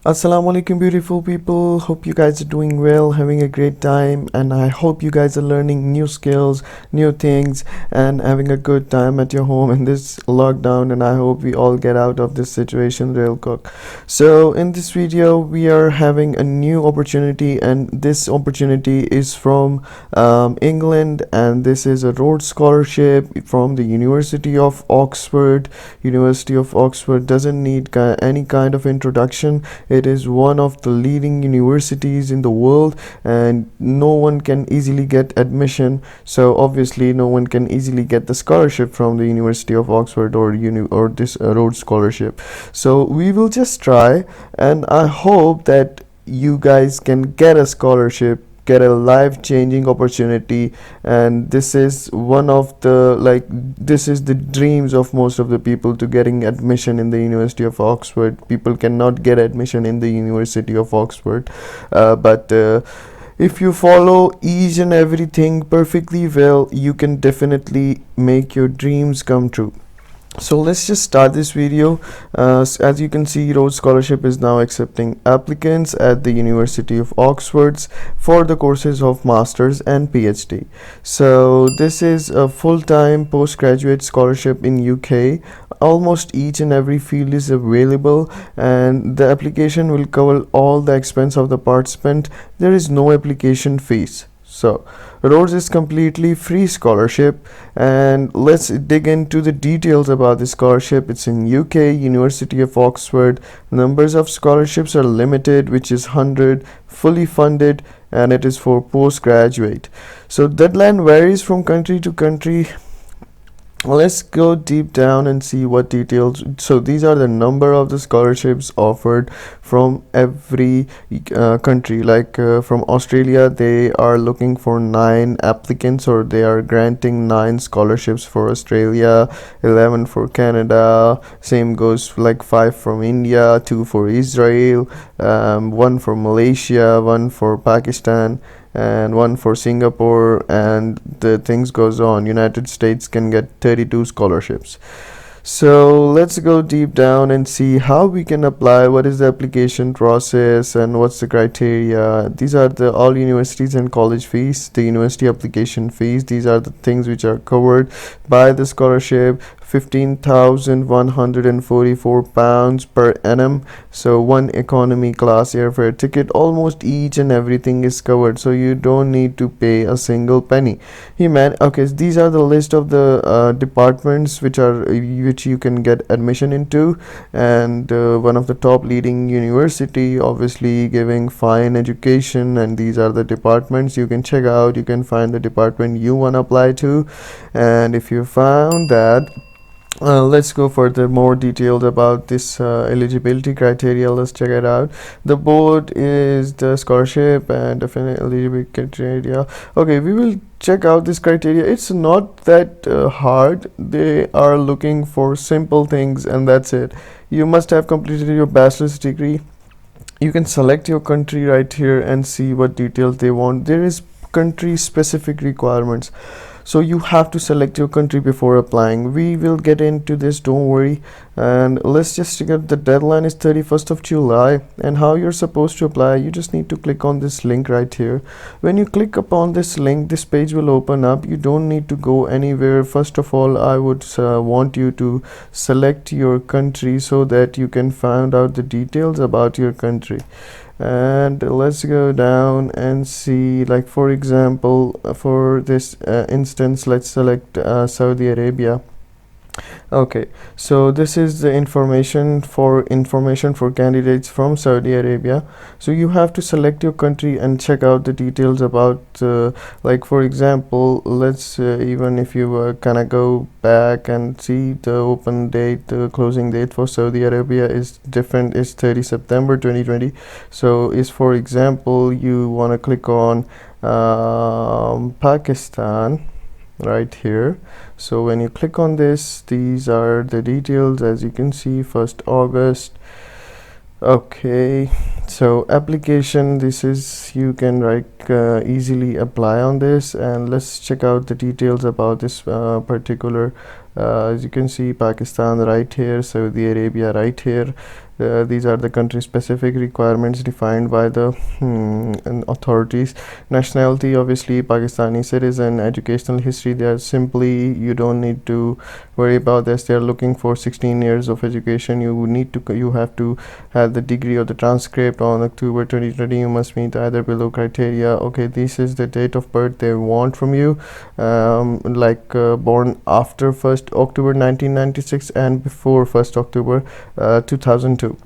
Assalamu alaikum, beautiful people. Hope you guys are doing well, having a great time, and I hope you guys are learning new skills, new things, and having a good time at your home in this lockdown. And I hope we all get out of this situation real quick. So, in this video, we are having a new opportunity, and this opportunity is from England, and this is a Rhodes Scholarship from the University of Oxford. University of Oxford doesn't need any kind of introduction. It is one of the leading universities in the world, and no one can easily get admission. So obviously no one can easily get the scholarship from the University of Oxford or this Rhodes Scholarship. So we will just try, and I hope that you guys can get a scholarship, get a life changing opportunity. And this is one of the this is the dreams of most of the people, to getting admission in the University of Oxford. People cannot get admission in the University of Oxford, but if you follow each and everything perfectly well, you can definitely make your dreams come true. So let's just start this video. As you can see, Rhodes Scholarship is now accepting applicants at the University of Oxford for the courses of Masters and PhD. So this is a full-time postgraduate scholarship in UK. Almost each and every field is available, and the application will cover all the expense of the participant. There is no application fees. So Rhodes is completely free scholarship, and let's dig into the details about this scholarship. It's in UK, University of Oxford. Numbers of scholarships are limited, which is 100, fully funded, and it is for postgraduate. So deadline varies from country to country. Let's go deep down and see what details. So these are the number of the scholarships offered from every country. From Australia, they are looking for 9 applicants, or they are granting 9 scholarships for Australia, 11 for Canada. Same goes 5 from India, 2 for Israel, 1 for Malaysia, 1 for Pakistan, and 1 for Singapore, and the things goes on. United States can get 32 scholarships. So let's go deep down and see how we can apply, what is the application process, and what's the criteria. These are the all universities and college fees, the university application fees. These are the things which are covered by the scholarship. £15,144 per annum. So 1 economy class airfare ticket. Almost each and everything is covered, so you don't need to pay a single penny. Okay, these are the list of the departments which you can get admission into, and one of the top leading university, obviously giving fine education, and these are the departments you can check out. You can find the department you want to apply to, and if you found that, let's go for the more details about this eligibility criteria. Let's check it out. The board is the scholarship and definite eligibility criteria. Okay, we will check out this criteria. It's not that hard. They are looking for simple things, and that's it. You must have completed your bachelor's degree. You can select your country right here and see what details they want. There is country specific requirements, so you have to select your country before applying. We will get into this, don't worry. And let's just check out, the deadline is 31st of July. And how you're supposed to apply, you just need to click on this link right here. When you click upon this link, this page will open up. You don't need to go anywhere. First of all, I would want you to select your country so that you can find out the details about your country. And let's go down and see, for example, for this instance, let's select Saudi Arabia. Okay, so this is the information for candidates from Saudi Arabia. So you have to select your country and check out the details about for example, let's even if you kind of go back and see the open date, the closing date for Saudi Arabia is different, is 30 September 2020. So is, for example, you want to click on Pakistan right here. So when you click on this, these are the details, as you can see, 1st August. Okay, so application, this is, you can easily apply on this. And let's check out the details about this particular as you can see, Pakistan right here, Saudi Arabia right here. These are the country specific requirements defined by the authorities. Nationality, obviously Pakistani citizen. Educational history, they are simply, you don't need to worry about this. They are looking for 16 years of education. You have to have the degree or the transcript on October 2020. You must meet either below criteria. Okay, this is the date of birth they want from you, born after 1st October 1996 and before 1st October 2002.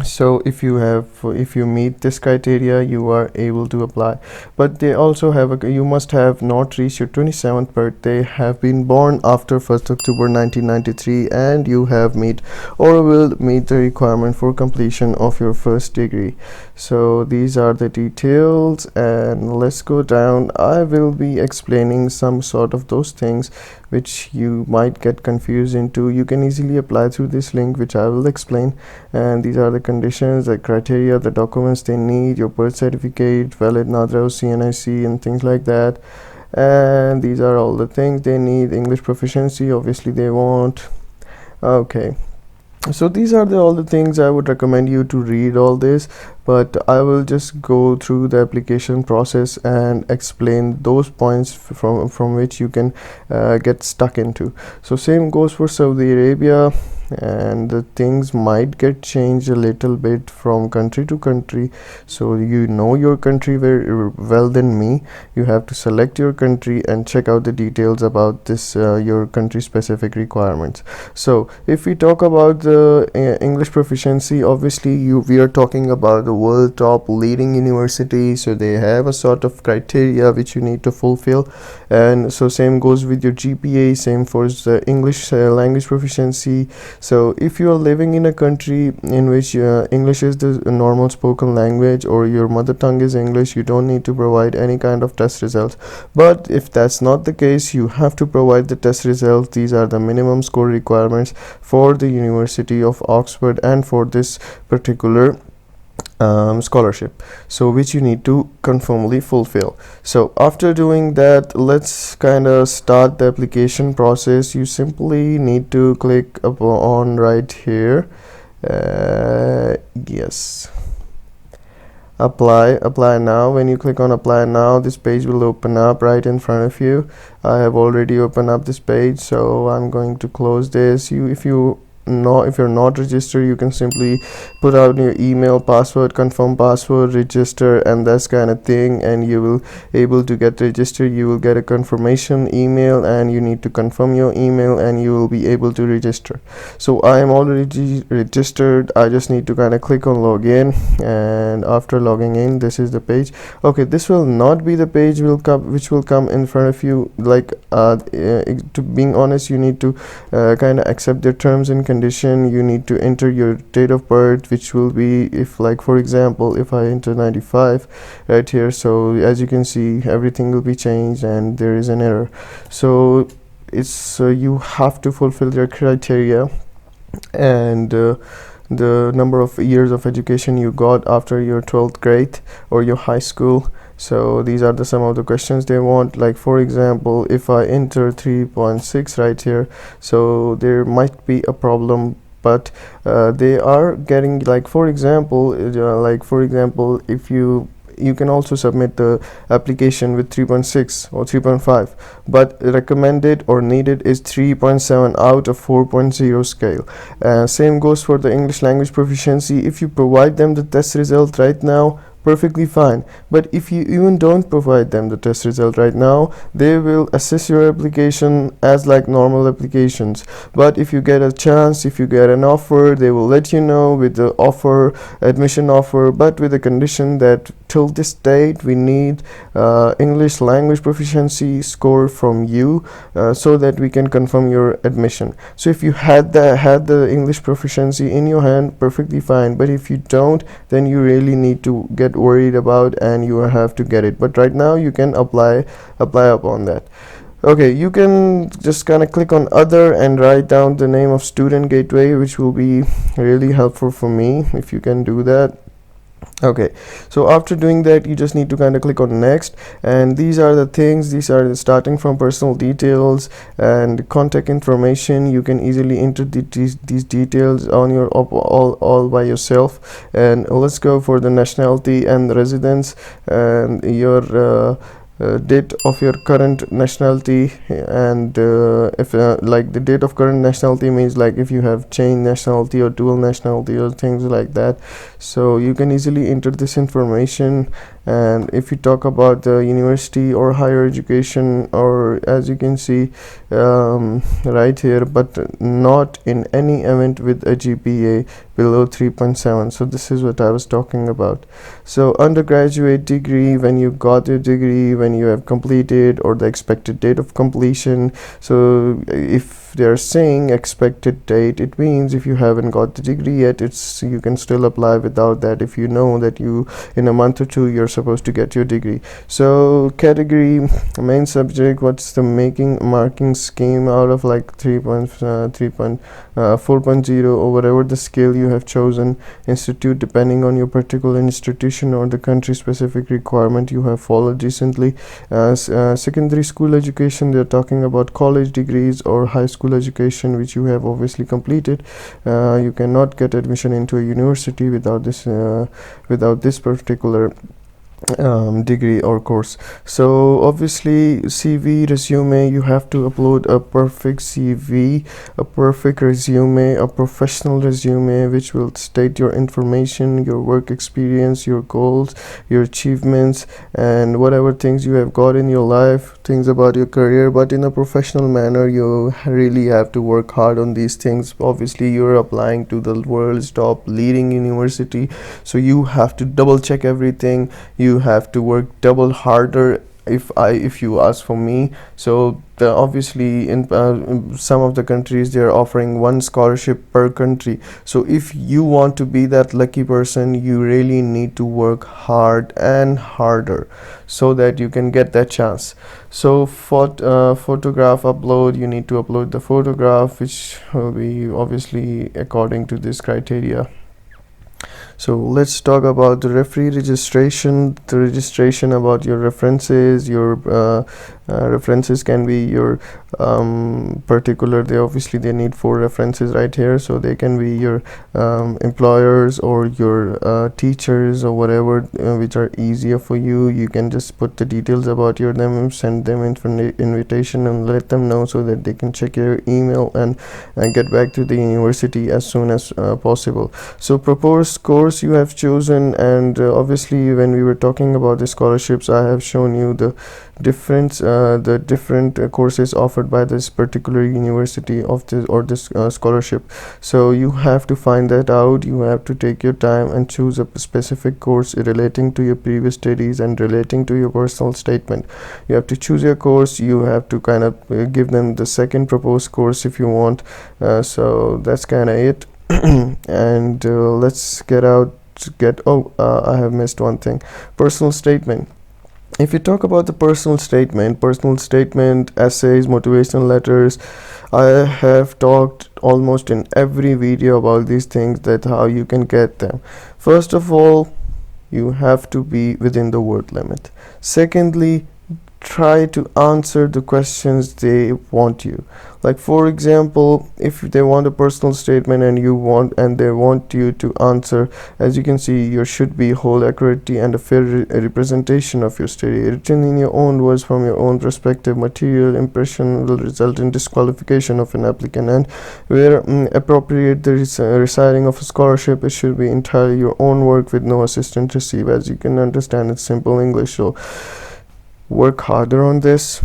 So if you meet this criteria, you are able to apply. But they also have you must have not reached your 27th birthday, have been born after 1st October 1993, and you have meet or will meet the requirement for completion of your first degree. So these are the details, and let's go down. I will be explaining some sort of those things which you might get confused into. You can easily apply through this link, which I will explain. And these are the conditions, the criteria, the documents they need: your birth certificate, valid Nadra, CNIC, and things like that. And these are all the things they need. English proficiency, obviously they want. Okay, so these are all the things. I would recommend you to read all this, but I will just go through the application process and explain those points from which you can get stuck into. So same goes for Saudi Arabia, and the things might get changed a little bit from country to country. So you know your country very well than me. You have to select your country and check out the details about this your country specific requirements. So if we talk about the English proficiency, obviously we are talking about the world top leading university, so they have a sort of criteria which you need to fulfill. And so same goes with your GPA, same for the English language proficiency. So if you are living in a country in which English is the normal spoken language, or your mother tongue is English, you don't need to provide any kind of test results. But if that's not the case, you have to provide the test results. These are the minimum score requirements for the University of Oxford and for this particular scholarship, so which you need to conformly fulfill. So after doing that, let's kind of start the application process. You simply need to click upon right here, yes, apply now. When you click on apply now, this page will open up right in front of you. I have already opened up this page, so I'm going to close this. If you're not registered, you can simply put out your email, password, confirm password, register, and that's kind of thing, and you will able to get registered. You will get a confirmation email, and you need to confirm your email, and you will be able to register. So I am already registered. I just need to kind of click on login, and after logging in, this is the page. Okay, this will not be the page which will come in front of you. To being honest, you need to kind of accept their terms and condition. You need to enter your date of birth, which will be, if like for example, if I enter 95 right here, so as you can see, everything will be changed and there is an error. So it's you have to fulfill your criteria and the number of years of education you got after your 12th grade or your high school. So these are some of the questions they want. Like for example, if I enter 3.6 right here, so there might be a problem, but they are getting, like for example, if you can also submit the application with 3.6 or 3.5, but recommended or needed is 3.7 out of 4.0 scale. Same goes for the English language proficiency. If you provide them the test result right now, perfectly fine, but if you even don't provide them the test result right now, they will assess your application as like normal applications. But if you get a chance, if you get an offer, they will let you know with the offer, admission offer, but with the condition that till this date we need English language proficiency score from you, so that we can confirm your admission. So if you had the English proficiency in your hand, perfectly fine, but if you don't, then you really need to get worried about and you have to get it. But right now you can apply upon that. Okay, you can just kind of click on other and write down the name of student gateway, which will be really helpful for me if you can do that. Okay, so after doing that, you just need to kind of click on next, and these are the things. These are starting from personal details and contact information. You can easily enter these details on your all by yourself. And let's go for the nationality and the residence and your date of your current nationality. And if like the date of current nationality means like if you have changed nationality or dual nationality or things like that, so you can easily enter this information. And if you talk about the university or higher education, or as you can see right here, but not in any event with a GPA below 3.7. so this is what I was talking about. So undergraduate degree, when you got your degree, when you have completed, or the expected date of completion. So if they're saying expected date, it means if you haven't got the degree yet, it's you can still apply without that, if you know that you in a month or two you're supposed to get your degree. So category, main subject, what's the marking scheme out of like 4.0 or whatever the scale you have chosen. Institute, depending on your particular institution or the country specific requirement you have followed recently. Secondary school education, they're talking about college degrees or high school education which you have obviously completed. You cannot get admission into a university without this particular degree or course. So obviously CV, resume, you have to upload a perfect CV, a perfect resume, a professional resume which will state your information, your work experience, your goals, your achievements, and whatever things you have got in your life, things about your career, but in a professional manner. You really have to work hard on these things. Obviously you're applying to the world's top leading university, so you have to double check everything. You have to work double harder if you ask for me. So obviously in some of the countries they are offering one scholarship per country. So if you want to be that lucky person, you really need to work hard and harder so that you can get that chance. So photograph upload, you need to upload the photograph which will be obviously according to this criteria. So let's talk about the referee registration. The registration about your references. Your references can be your particular, they need 4 references right here, so they can be your employers or your teachers or whatever, which are easier for you. You can just put the details about them, send them invitation and let them know so that they can check your email and get back to the university as soon as possible. So proposed course you have chosen, and obviously when we were talking about the scholarships, I have shown you the different courses offered by this particular university of this scholarship. So you have to find that out. You have to take your time and choose a specific course relating to your previous studies and relating to your personal statement. You have to choose your course. You have to kind of give them the second proposed course if you want. So that's kind of it. And let's I have missed one thing. Personal statement. If you talk about the personal statement, essays, motivational letters, I have talked almost in every video about these things, that how you can get them. First of all, you have to be within the word limit. Secondly, try to answer the questions they want you. Like for example, if they want a personal statement and they want you to answer, as you can see, there should be whole accuracy and a fair representation of your study, written in your own words from your own perspective. Material impression will result in disqualification of an applicant, and where appropriate, the reciting of a scholarship, it should be entirely your own work with no assistant receive. As you can understand, it's simple English. So work harder on this.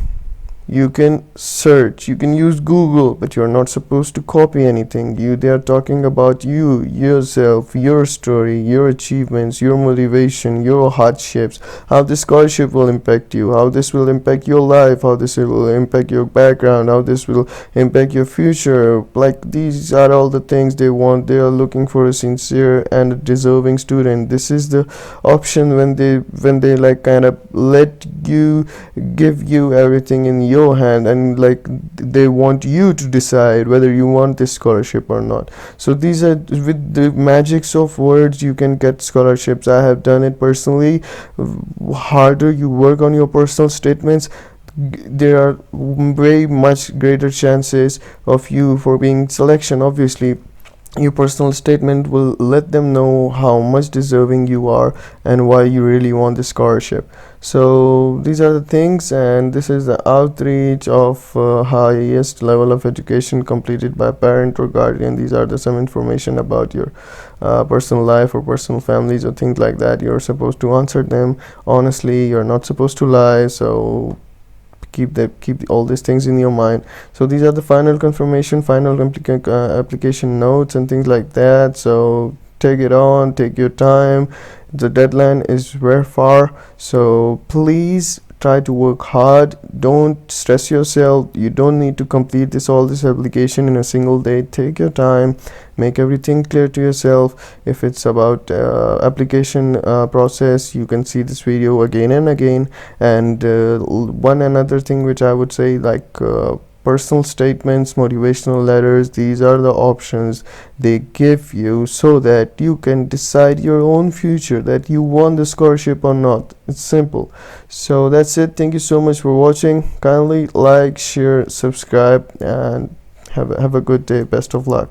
You can search, you can use Google, but you're not supposed to copy anything. They are talking about you, yourself, your story, your achievements, your motivation, your hardships, how this scholarship will impact you, how this will impact your life, how this will impact your background, how this will impact your future. Like these are all the things they want. They are looking for a sincere and a deserving student. This is the option when they like kind of let you give you everything in your your hand, and like they want you to decide whether you want this scholarship or not. So these are, with the magics of words, you can get scholarships. I have done it personally. Harder you work on your personal statements, there are way much greater chances of you for being selection. Obviously, your personal statement will let them know how much deserving you are and why you really want the scholarship. So these are the things, and this is the outreach of highest level of education completed by parent or guardian. These are the some information about your personal life or personal families or things like that. You're supposed to answer them honestly. You're not supposed to lie. So keep all these things in your mind. So these are the final confirmation, final application notes and things like that. So take it on, take your time. The deadline is very far, so please try to work hard. Don't stress yourself. You don't need to complete this application in a single day. Take your time, make everything clear to yourself. If it's about application process, you can see this video again and again. And one another thing which I would say, like personal statements, motivational letters, these are the options they give you so that you can decide your own future, that you want the scholarship or not. It's simple. So that's it. Thank you so much for watching. Kindly like, share, subscribe, and have a good day. Best of luck.